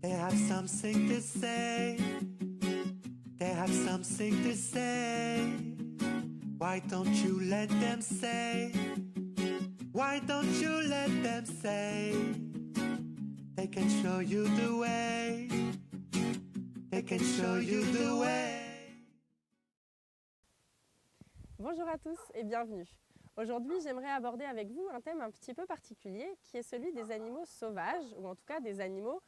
They have something to say. They have something to say. Why don't you let them say? Why don't you let them say? They can show you the way. They can show you the way. Bonjour à tous et bienvenue. Aujourd'hui, j'aimerais aborder avec vous un thème un petit peu particulier qui est celui des animaux sauvages, ou en tout cas des animaux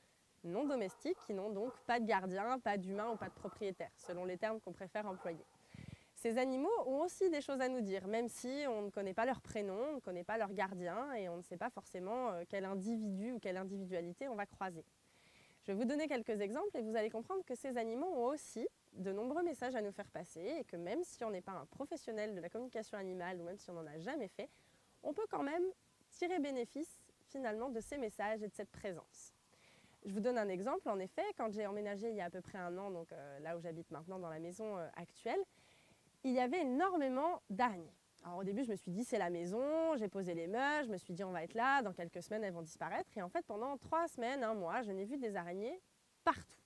non domestiques qui n'ont donc pas de gardien, pas d'humain ou pas de propriétaire, selon les termes qu'on préfère employer. Ces animaux ont aussi des choses à nous dire, même si on ne connaît pas leur prénom, on ne connaît pas leur gardien et on ne sait pas forcément quel individu ou quelle individualité on va croiser. Je vais vous donner quelques exemples et vous allez comprendre que ces animaux ont aussi de nombreux messages à nous faire passer et que même si on n'est pas un professionnel de la communication animale ou même si on n'en a jamais fait, on peut quand même tirer bénéfice finalement de ces messages et de cette présence. Je vous donne un exemple, en effet, quand j'ai emménagé il y a à peu près un an, donc là où j'habite maintenant dans la maison actuelle, il y avait énormément d'araignées. Alors au début je me suis dit c'est la maison, j'ai posé les meubles, je me suis dit on va être là, dans quelques semaines elles vont disparaître et en fait pendant 3 semaines, un mois, je n'ai vu des araignées partout.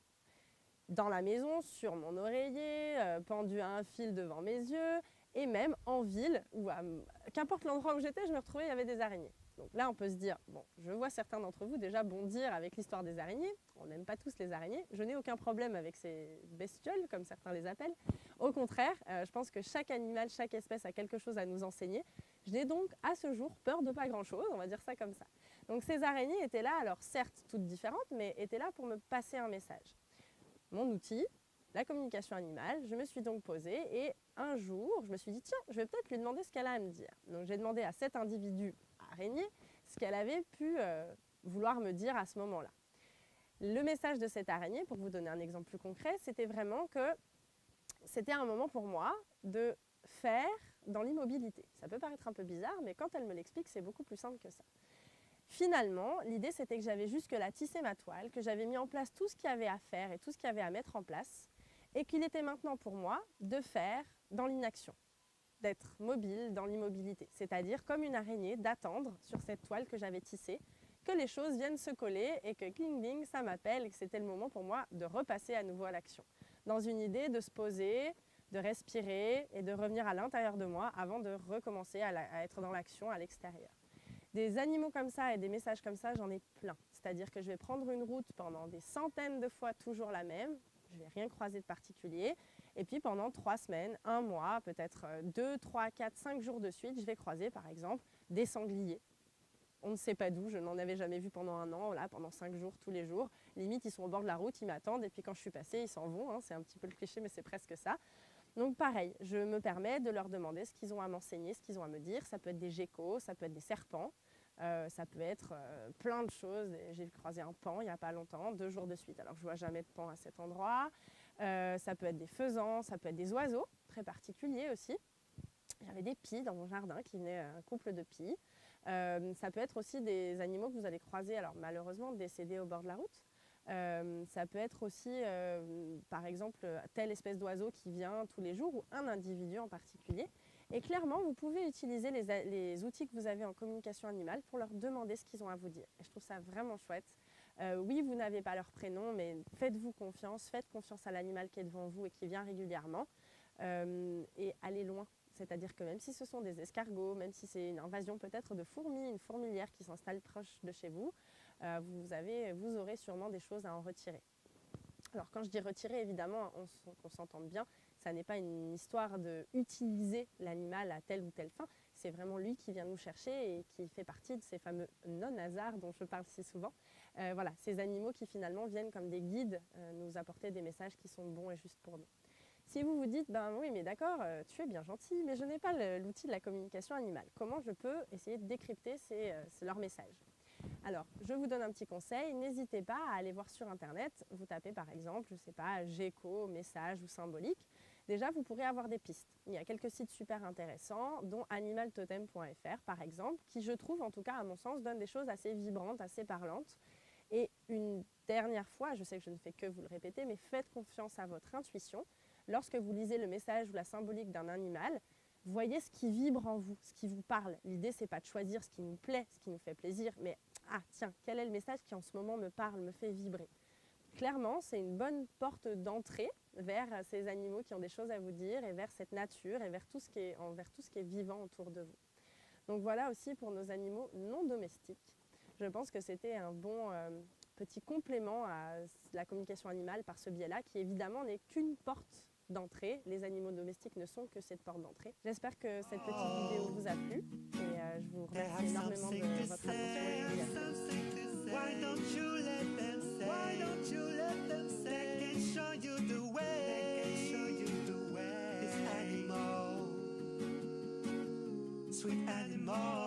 Dans la maison, sur mon oreiller, pendu à un fil devant mes yeux et même en ville, où qu'importe l'endroit où j'étais, je me retrouvais, il y avait des araignées. Donc là, on peut se dire, bon, je vois certains d'entre vous déjà bondir avec l'histoire des araignées. On n'aime pas tous les araignées. Je n'ai aucun problème avec ces bestioles, comme certains les appellent. Au contraire, je pense que chaque animal, chaque espèce a quelque chose à nous enseigner. Je n'ai donc à ce jour peur de pas grand-chose, on va dire ça comme ça. Donc ces araignées étaient là, alors certes toutes différentes, mais étaient là pour me passer un message. Mon outil, la communication animale, je me suis donc posée et un jour, je me suis dit, tiens, je vais peut-être lui demander ce qu'elle a à me dire. Donc j'ai demandé à cet individu araignée ce qu'elle avait pu vouloir me dire à ce moment-là. Le message de cette araignée, pour vous donner un exemple plus concret, c'était vraiment que c'était un moment pour moi de faire dans l'immobilité. Ça peut paraître un peu bizarre, mais quand elle me l'explique, c'est beaucoup plus simple que ça. Finalement, l'idée c'était que j'avais jusque-là tissé ma toile, que j'avais mis en place tout ce qu'il y avait à faire et tout ce qu'il y avait à mettre en place, et qu'il était maintenant pour moi de faire dans l'inaction, d'être mobile dans l'immobilité, c'est-à-dire comme une araignée, d'attendre sur cette toile que j'avais tissée, que les choses viennent se coller et que cling ding, ça m'appelle et que c'était le moment pour moi de repasser à nouveau à l'action. Dans une idée de se poser, de respirer et de revenir à l'intérieur de moi avant de recommencer à être dans l'action à l'extérieur. Des animaux comme ça et des messages comme ça, j'en ai plein. C'est-à-dire que je vais prendre une route pendant des centaines de fois toujours la même, je ne vais rien croiser de particulier, et puis pendant 3 semaines, 1 mois, peut-être 2, 3, 4, 5 jours de suite, je vais croiser par exemple des sangliers. On ne sait pas d'où, je n'en avais jamais vu pendant 1 an, là, pendant 5 jours, tous les jours. Limite, ils sont au bord de la route, ils m'attendent, et puis quand je suis passée, ils s'en vont, hein, c'est un petit peu le cliché, mais c'est presque ça. Donc pareil, je me permets de leur demander ce qu'ils ont à m'enseigner, ce qu'ils ont à me dire. Ça peut être des geckos, ça peut être des serpents, ça peut être plein de choses. J'ai croisé un paon il n'y a pas longtemps, 2 jours de suite, alors que je ne vois jamais de paon à cet endroit. Ça peut être des faisans, ça peut être des oiseaux, très particuliers aussi. J'avais des pies dans mon jardin qui venaient, un couple de pies. Ça peut être aussi des animaux que vous allez croiser, alors malheureusement décédés au bord de la route. Ça peut être aussi, par exemple, telle espèce d'oiseau qui vient tous les jours ou un individu en particulier. Et clairement, vous pouvez utiliser les outils que vous avez en communication animale pour leur demander ce qu'ils ont à vous dire. Et je trouve ça vraiment chouette. Oui, vous n'avez pas leur prénom, mais faites-vous confiance, faites confiance à l'animal qui est devant vous et qui vient régulièrement. Et allez loin. C'est-à-dire que même si ce sont des escargots, même si c'est une invasion peut-être de fourmis, une fourmilière qui s'installe proche de chez vous, vous aurez sûrement des choses à en retirer. Alors quand je dis retirer, évidemment, qu'on s'entende bien, ça n'est pas une histoire d'utiliser l'animal à telle ou telle fin, c'est vraiment lui qui vient nous chercher et qui fait partie de ces fameux non-hasards dont je parle si souvent. Voilà, ces animaux qui finalement viennent comme des guides nous apporter des messages qui sont bons et justes pour nous. Si vous vous dites, ben oui mais d'accord, tu es bien gentil, mais je n'ai pas l'outil de la communication animale, comment je peux essayer de décrypter leurs messages ? Alors, je vous donne un petit conseil, n'hésitez pas à aller voir sur internet, vous tapez par exemple, je ne sais pas, gecko, message ou symbolique. Déjà, vous pourrez avoir des pistes. Il y a quelques sites super intéressants, dont animaltotem.fr par exemple, qui je trouve, en tout cas à mon sens, donnent des choses assez vibrantes, assez parlantes. Et une dernière fois, je sais que je ne fais que vous le répéter, mais faites confiance à votre intuition. Lorsque vous lisez le message ou la symbolique d'un animal, voyez ce qui vibre en vous, ce qui vous parle. L'idée, c'est pas de choisir ce qui nous plaît, ce qui nous fait plaisir, mais ah tiens, quel est le message qui en ce moment me parle, me fait vibrer. Clairement, c'est une bonne porte d'entrée vers ces animaux qui ont des choses à vous dire et vers cette nature et vers tout ce qui est vivant autour de vous. Donc voilà aussi pour nos animaux non domestiques. Je pense que c'était un bon petit complément à la communication animale par ce biais-là, qui évidemment n'est qu'une porte d'entrée. Les animaux domestiques ne sont que cette porte d'entrée. J'espère que cette petite vidéo vous a plu et je vous remercie énormément de votre attention. Why don't you let them say? Why don't you let them say? They can show you the way. They can show you the way. This animal, sweet animal.